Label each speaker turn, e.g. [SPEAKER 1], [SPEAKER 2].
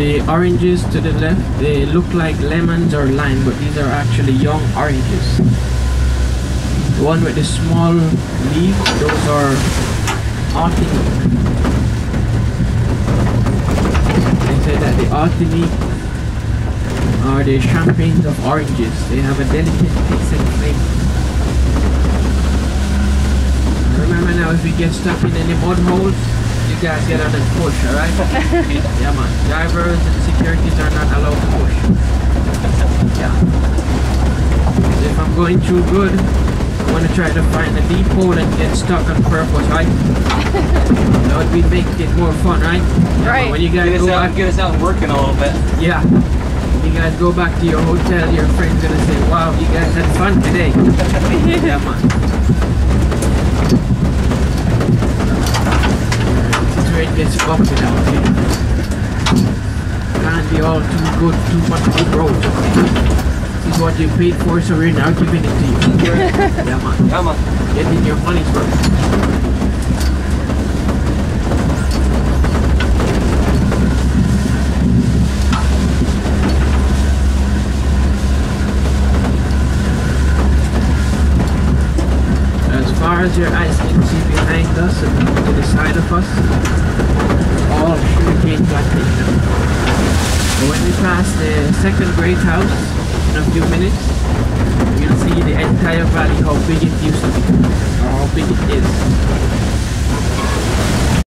[SPEAKER 1] The oranges to the left, they look like lemons or lime, but these are actually young oranges. The one with the small leaves, those are Artinique. They say that the Artinique are the champagnes of oranges. They have a delicate taste and flavor. Remember now, if we get stuck in any mud holes, you guys get on and push, alright? Yeah man, drivers and securities are not allowed to push. Yeah. If I'm going too good, I want to try to find a deep hole and get stuck on purpose, right? That would be making it more fun, right? Yeah,
[SPEAKER 2] right.
[SPEAKER 1] When you guys
[SPEAKER 3] get us out and working a little bit.
[SPEAKER 1] Yeah. When you guys go back to your hotel, your friend's gonna say, wow, you guys had fun today. Yeah man. Where it gets bumpy now, okay? Can't be all too good, too much good roads, okay? This is what you paid for, so we're now giving it to you. Yeah man.
[SPEAKER 3] Come on.
[SPEAKER 1] Getting your money's worth. As far as your eyes can see behind us and to the side of us, all sugarcane plantation. So when we pass the second great house in a few minutes, you'll see the entire valley, how big it used to be, or how big it is.